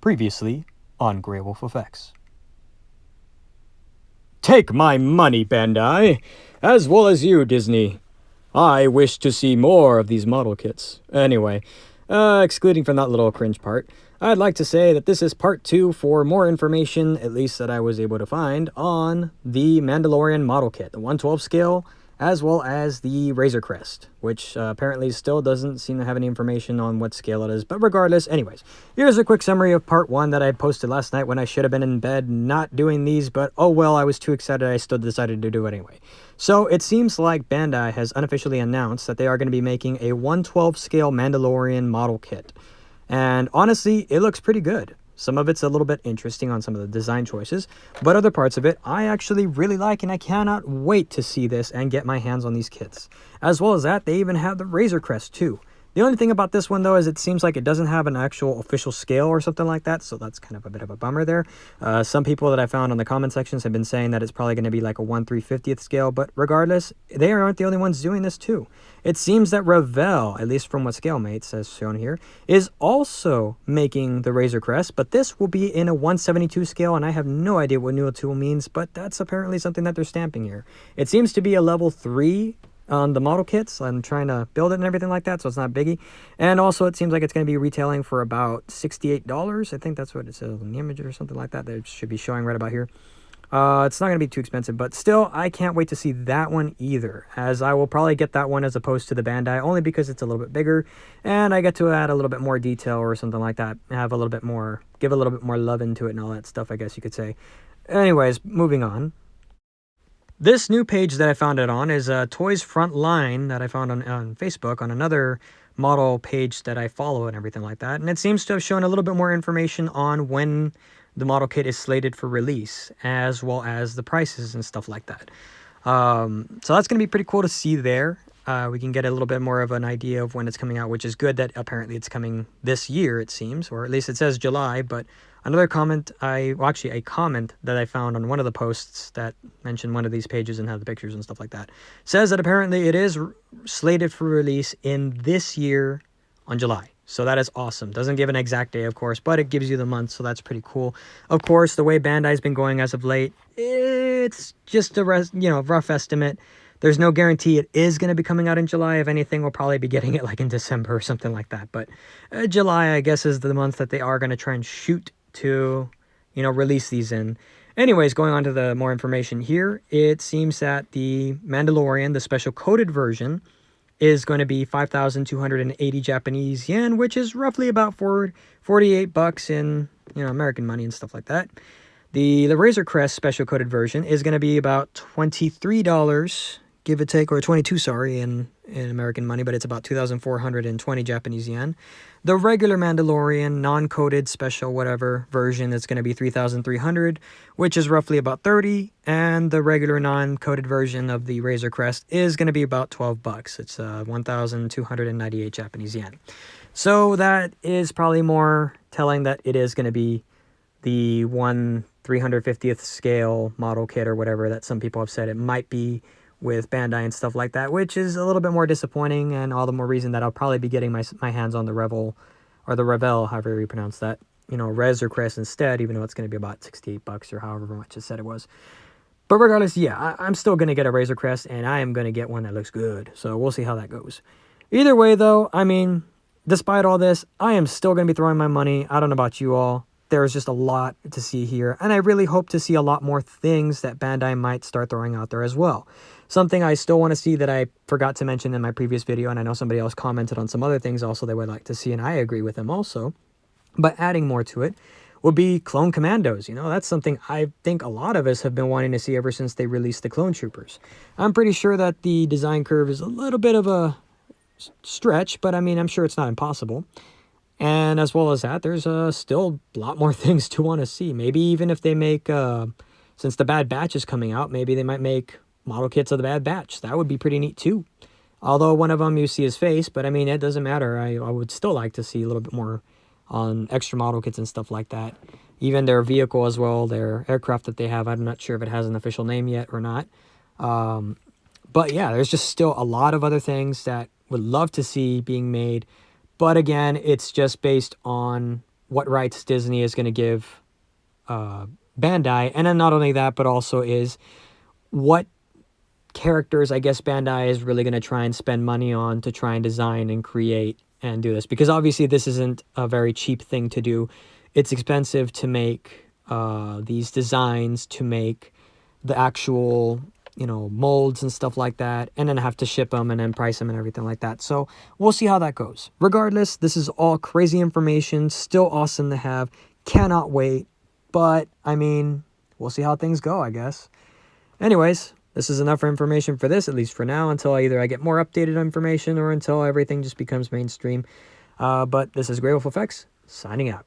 Previously on Grey Wolf Effects. Take my money, Bandai, as well as you, Disney. I wish to see more of these model kits. Anyway, excluding from that little cringe part, I'd like to say that this is part 2 for more information, at least that I was able to find, on the Mandalorian model kit, the 1/12 scale, as well as the Razor Crest, which apparently still doesn't seem to have any information on what scale it is. But regardless, anyways, here's a quick summary of part 1 that I posted last night when I should have been in bed not doing these, but oh well, I was too excited I still decided to do it anyway. So it seems like Bandai has unofficially announced that they are going to be making a 1/12 scale Mandalorian model kit. And honestly, it looks pretty good. Some of it's a little bit interesting on some of the design choices, but other parts of it I actually really like, and I cannot wait to see this and get my hands on these kits. As well as that, they even have the Razor Crest too. The only thing about this one, though, is it seems like it doesn't have an actual official scale or something like that, so that's kind of a bit of a bummer there. Some people that I found on the comment sections have been saying that it's probably going to be like a 1/350th scale, but regardless, they aren't the only ones doing this too. It seems that Revell, at least from what ScaleMates has shown here, is also making the Razor Crest, but this will be in a 1/72 scale, and I have no idea what Neo Tool means, but that's apparently something that they're stamping here. It seems to be a level 3 on the model kits. I'm trying to build it and everything like that, so it's not biggie. And also it seems like it's going to be retailing for about $68. I think that's what it says in the image or something like that. They should be showing right about here. It's not going to be too expensive, but still, I can't wait to see that one either, as I will probably get that one as opposed to the Bandai, only because it's a little bit bigger, and I get to add a little bit more detail or something like that, have a little bit more, give a little bit more love into it and all that stuff, I guess you could say. Anyways, moving on. This new page that I found it on is Toys Frontline that I found on Facebook on another model page that I follow and everything like that. And it seems to have shown a little bit more information on when the model kit is slated for release, as well as the prices and stuff like that. So that's going to be pretty cool to see there. We can get a little bit more of an idea of when it's coming out, which is good that apparently it's coming this year, it seems, or at least it says July. But another comment, actually a comment that I found on one of the posts that mentioned one of these pages and had the pictures and stuff like that, says that apparently it is slated for release in this year on July. So that is awesome. Doesn't give an exact day, of course, but it gives you the month, so that's pretty cool. Of course, the way Bandai's been going as of late, it's just a rough estimate. There's no guarantee it is going to be coming out in July. If anything, we'll probably be getting it like in December or something like that. But July, I guess, is the month that they are going to try and shoot to, release these in. Anyways, going on to the more information here, it seems that the Mandalorian, the special coded version, is going to be 5,280 Japanese yen, which is roughly about $48 in, American money and stuff like that. The Razor Crest special coded version is going to be about $23, give or take, or 22, sorry, in American money, but it's about 2,420 Japanese yen. The regular Mandalorian non-coded special whatever version is going to be 3,300, which is roughly about 30, and the regular non-coded version of the Razor Crest is going to be about $12. It's 1,298 Japanese yen. So that is probably more telling that it is going to be the 1/350th scale model kit or whatever that some people have said it might be with Bandai and stuff like that, which is a little bit more disappointing, and all the more reason that I'll probably be getting my hands on the Revell, however you pronounce that, Razor Crest instead, even though it's going to be about $68 or however much it said it was. But regardless, yeah, I'm still going to get a Razor Crest, and I am going to get one that looks good, so we'll see how that goes. Either way, though, despite all this, I am still going to be throwing my money. I don't know about you all. There's just a lot to see here, and I really hope to see a lot more things that Bandai might start throwing out there as well. Something I still want to see that I forgot to mention in my previous video, and I know somebody else commented on some other things also they would like to see, and I agree with them also, but adding more to it would be Clone Commandos. That's something I think a lot of us have been wanting to see ever since they released the Clone Troopers. I'm pretty sure that the design curve is a little bit of a stretch, but I'm sure it's not impossible. And as well as that, there's still a lot more things to want to see. Maybe even if they make, since the Bad Batch is coming out, maybe they might make model kits of the Bad Batch. That would be pretty neat too. Although one of them you see his face, but it doesn't matter. I would still like to see a little bit more on extra model kits and stuff like that. Even their vehicle as well, their aircraft that they have. I'm not sure if it has an official name yet or not. But yeah, there's just still a lot of other things that would love to see being made. But again, it's just based on what rights Disney is going to give Bandai. And then not only that, but also is what characters I guess Bandai is really going to try and spend money on to try and design and create and do this. Because obviously this isn't a very cheap thing to do. It's expensive to make these designs, to make the actual, you know, molds and stuff like that, and then have to ship them and then price them and everything like that. So we'll see how that goes. Regardless, this is all crazy information, still awesome to have, cannot wait, but I mean, we'll see how things go, I guess. Anyways, this is enough information for this, at least for now, until either I get more updated information or until everything just becomes mainstream. But this is Grey Wolf Effects, signing out.